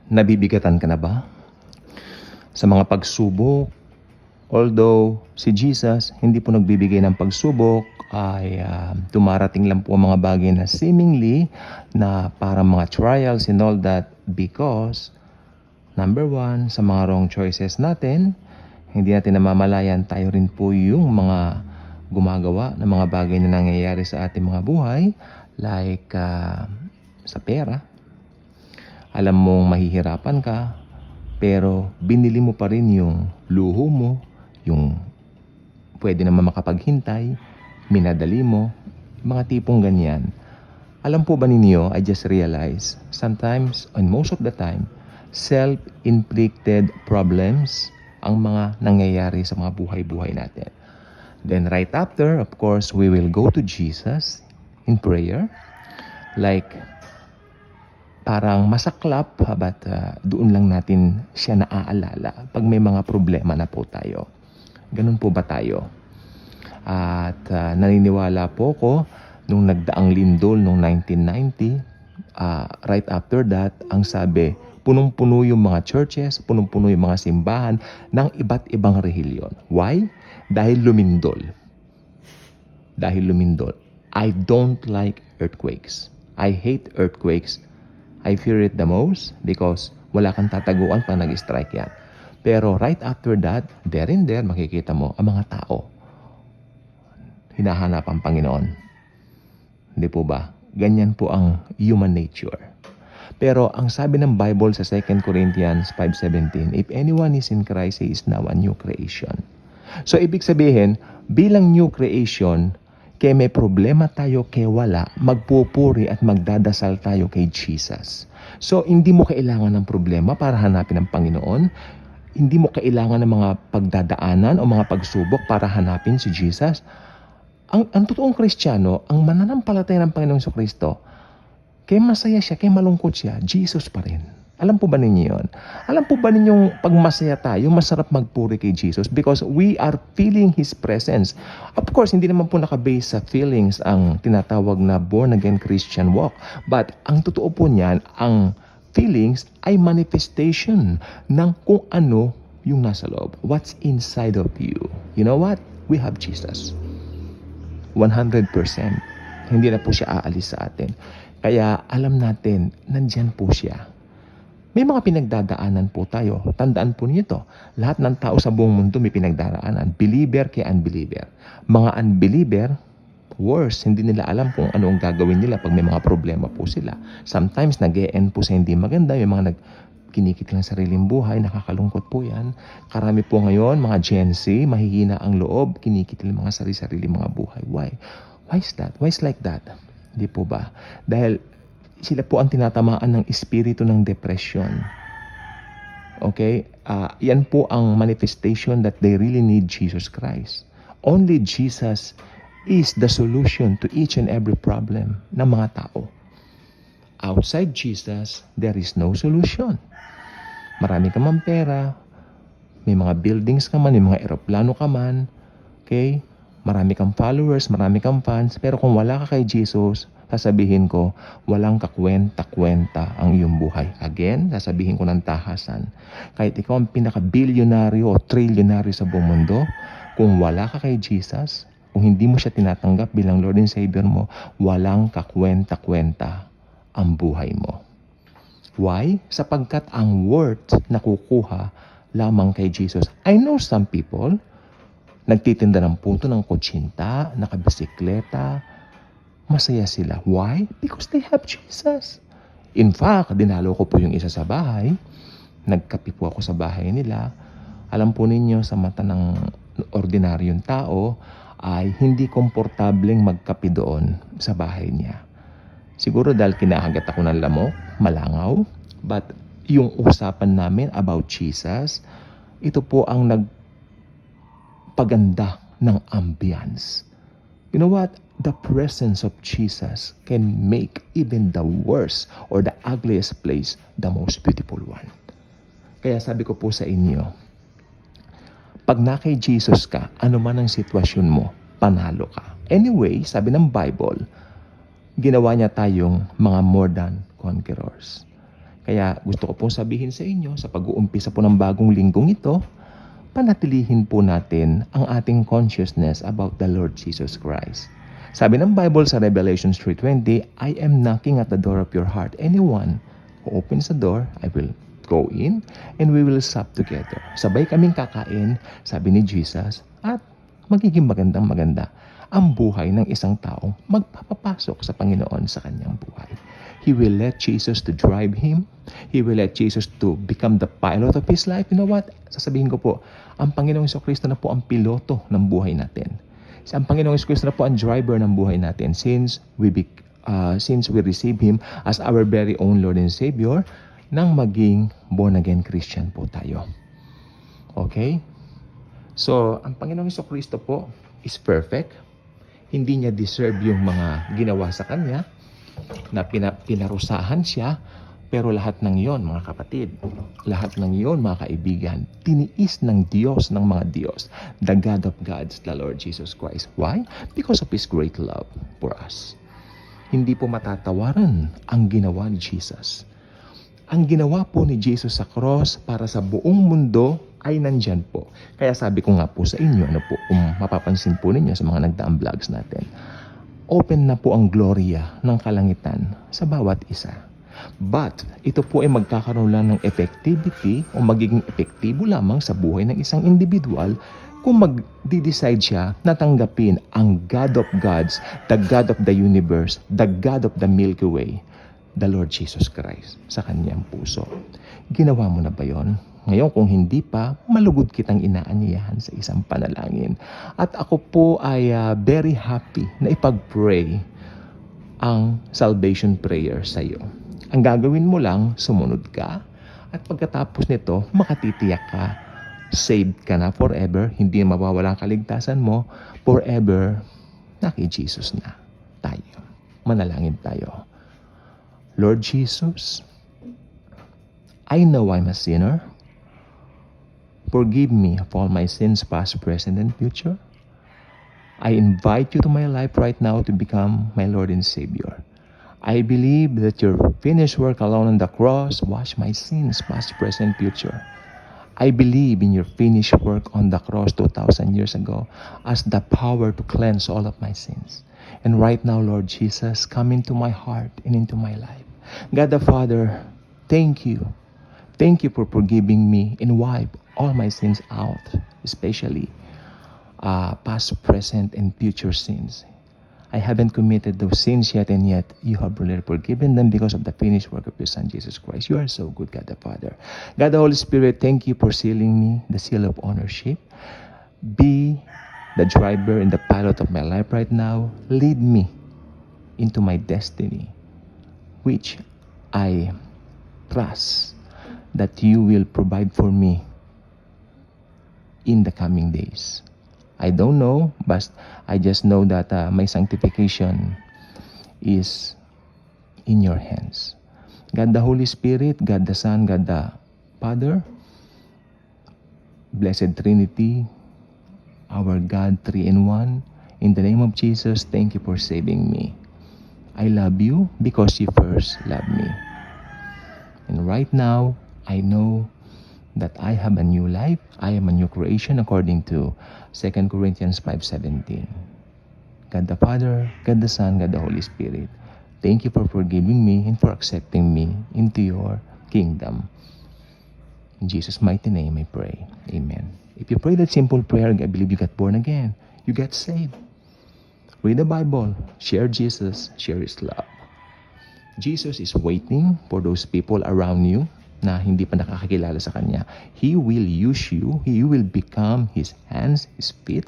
Nabibigatan ka na ba sa mga pagsubok? Although si Jesus hindi po nagbibigay ng pagsubok, ay dumarating lang po ang mga bagay na seemingly na parang mga trials and all that because number one, sa mga wrong choices natin, hindi natin namamalayan tayo rin po yung mga gumagawa ng mga bagay na nangyayari sa ating mga buhay like sa pera. Alam mong mahihirapan ka, pero binili mo pa rin yung luho mo, yung pwede naman makapaghintay, minadali mo, mga tipong ganyan. Alam po ba ninyo, I just realized, sometimes, and most of the time, self-inflicted problems ang mga nangyayari sa mga buhay-buhay natin. Then right after, of course, we will go to Jesus in prayer. Like, parang masaklap, but doon lang natin siya naaalala pag may mga problema na po tayo. Ganun po ba tayo? At naniniwala po ko nung nagdaang lindol noong 1990, right after that, ang sabi, punong-puno yung mga churches, punong-puno yung mga simbahan ng iba't ibang relihiyon. Why? Dahil lumindol. I don't like earthquakes. I hate earthquakes. I fear it the most because wala kang tataguan pag nag-strike yan. Pero right after that, there and there, makikita mo ang mga tao. Hinahanap ang Panginoon. Hindi po ba? Ganyan po ang human nature. Pero ang sabi ng Bible sa 2 Corinthians 5:17, if anyone is in Christ, he is now a new creation. So ibig sabihin, bilang new creation, kaya may problema tayo kaya wala, magpupuri at magdadasal tayo kay Jesus. So, hindi mo kailangan ng problema para hanapin ang Panginoon. Hindi mo kailangan ng mga pagdadaanan o mga pagsubok para hanapin si Jesus. Ang totoong Kristiyano, ang mananampalataya ng Panginoong Jesucristo, kaya masaya siya, kaya malungkot siya, Jesus pa rin. Alam po ba ninyo yun? Alam po ba ninyong pag masaya tayo, masarap magpuri kay Jesus because we are feeling His presence. Of course, hindi naman po nakabase sa feelings ang tinatawag na born-again Christian walk. But ang totoo po niyan, ang feelings ay manifestation ng kung ano yung nasa loob. What's inside of you? You know what? We have Jesus. 100%. Hindi na po siya aalis sa atin. Kaya alam natin, nandyan po siya. May mga pinagdadaanan po tayo. Tandaan po niyo to. Lahat ng tao sa buong mundo may pinagdadaanan. Believer kay unbeliever. Mga unbeliever, worse, hindi nila alam kung ano ang gagawin nila pag may mga problema po sila. Sometimes nag-e-end po sa hindi maganda. May mga kinikit lang sariling buhay. Nakakalungkot po yan. Karami po ngayon, mga Gen Z, mahihina ang loob. Kinikit lang mga sarili-sarili mga buhay. Why? Why is that? Why is like that? Hindi po ba? Dahil sila po ang tinatamaan ng espiritu ng depression. Okay? Yan po ang manifestation that they really need Jesus Christ. Only Jesus is the solution to each and every problem ng mga tao. Outside Jesus, there is no solution. Marami ka man pera, may mga buildings ka man, may mga eroplano ka man, okay? Marami kang followers, marami kang fans, pero kung wala ka kay Jesus, sasabihin ko, walang kakwenta-kwenta ang iyong buhay. Again, sasabihin ko ng tahasan. Kahit ikaw ang pinaka-bilyonaryo o trilyonaryo sa buong mundo, kung wala ka kay Jesus, kung hindi mo siya tinatanggap bilang Lord and Savior mo, walang kakwenta-kwenta ang buhay mo. Why? Sapagkat ang worth nakukuha lamang kay Jesus. I know some people, nagtitinda ng puto ng kutsinta, nakabisikleta, masaya sila. Why? Because they have Jesus. In fact, dinalo ko po yung isa sa bahay. Nagkape po ako sa bahay nila. Alam po ninyo, sa mata ng ordinaryong tao, ay hindi komportableng magkape doon sa bahay niya. Siguro dahil kinahagat ako ng lamok, malangaw. But yung usapan namin about Jesus, ito po ang nagpaganda ng ambience. You know what? The presence of Jesus can make even the worst or the ugliest place the most beautiful one. Kaya sabi ko po sa inyo, pag na kay Jesus ka, ano man ang sitwasyon mo, panalo ka. Anyway, sabi ng Bible, ginawa niya tayong mga more than conquerors. Kaya gusto ko pong sabihin sa inyo, sa pag-uumpisa po ng bagong linggong ito, panatilihin po natin ang ating consciousness about the Lord Jesus Christ. Sabi ng Bible sa Revelation 3:20, I am knocking at the door of your heart. Anyone who opens the door, I will go in and we will sup together. Sabay kaming kakain, sabi ni Jesus, at magiging magandang-maganda ang buhay ng isang taong magpapapasok sa Panginoon sa kanyang buhay. He will let Jesus to drive him. He will let Jesus to become the pilot of his life. You know what? Sasabihin ko po, ang Panginoong Jesucristo na po ang piloto ng buhay natin. Ang Panginoong Jesucristo na po ang driver ng buhay natin since we receive Him as our very own Lord and Savior nang maging born-again Christian po tayo. Okay? So, ang Panginoong Jesucristo po is perfect. Hindi niya deserve yung mga ginawa sa Kanya na pinarusahan siya. Pero lahat ng iyon, mga kapatid, lahat ng iyon, mga kaibigan, tiniis ng Diyos, ng mga Diyos, the God of gods, the Lord Jesus Christ. Why? Because of His great love for us. Hindi po matatawaran ang ginawa ni Jesus. Ang ginawa po ni Jesus sa cross para sa buong mundo ay nandyan po. Kaya sabi ko nga po sa inyo, kung mapapansin po ninyo sa mga nagdaang vlogs natin, open na po ang gloria ng kalangitan sa bawat isa. But, ito po ay magkakaroon lang ng effectivity o magiging epektibo lamang sa buhay ng isang individual kung mag-decide siya na tanggapin ang God of gods, the God of the universe, the God of the Milky Way, the Lord Jesus Christ sa kanyang puso. Ginawa mo na ba yon? Ngayon, kung hindi pa, malugod kitang inaanyayahan sa isang panalangin. At ako po ay very happy na ipag-pray ang salvation prayer sa iyo. Ang gagawin mo lang, sumunod ka. At pagkatapos nito, makatitiyak ka. Saved ka na forever. Hindi mawawala ang kaligtasan mo. Forever, na kay Jesus na tayo. Manalangin tayo. Lord Jesus, I know I'm a sinner. Forgive me of all my sins, past, present, and future. I invite you to my life right now to become my Lord and Savior. I believe that your finished work alone on the cross washed my sins, past, present, future. I believe in your finished work on the cross 2,000 years ago as the power to cleanse all of my sins. And right now, Lord Jesus, come into my heart and into my life. God the Father, thank you. Thank you for forgiving me and wipe all my sins out, especially past, present, and future sins. I haven't committed those sins yet, and yet you have already forgiven them because of the finished work of your Son, Jesus Christ. You are so good, God the Father. God the Holy Spirit, thank you for sealing me the seal of ownership. Be the driver and the pilot of my life right now. Lead me into my destiny, which I trust that you will provide for me in the coming days. I don't know, but I just know that my sanctification is in your hands. God the Holy Spirit, God the Son, God the Father, Blessed Trinity, our God, 3 in 1, in the name of Jesus, thank you for saving me. I love you because you first loved me. And right now, I know that I have a new life. I am a new creation according to 2 Corinthians 5:17. God the Father, God the Son, God the Holy Spirit, thank you for forgiving me and for accepting me into your kingdom. In Jesus' mighty name I pray. Amen. If you pray that simple prayer, I believe you got born again. You get saved. Read the Bible. Share Jesus. Share His love. Jesus is waiting for those people around you na hindi pa nakakakilala sa Kanya. He will use you. He will become His hands, His feet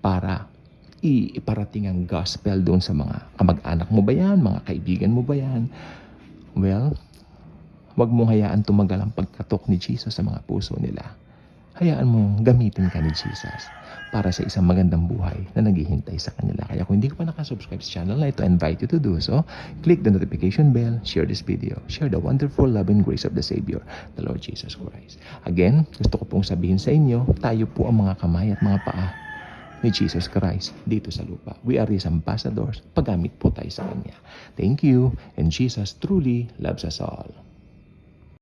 para iparating ang gospel doon sa mga kamag-anak mo ba yan, mga kaibigan mo ba yan. Well, wag mong hayaan tumagal ang pagkatok ni Jesus sa mga puso nila. Hayaan mong gamitin ka ni Jesus para sa isang magandang buhay na naghihintay sa kanila. Kaya kung hindi ka pa nakasubscribe sa channel na ito, I invite you to do so. Click the notification bell, share this video, share the wonderful love and grace of the Savior, the Lord Jesus Christ. Again, gusto ko pong sabihin sa inyo, tayo po ang mga kamay at mga paa ni Jesus Christ dito sa lupa. We are His ambassadors. Paggamit po tayo sa Kanya. Thank you, and Jesus truly loves us all.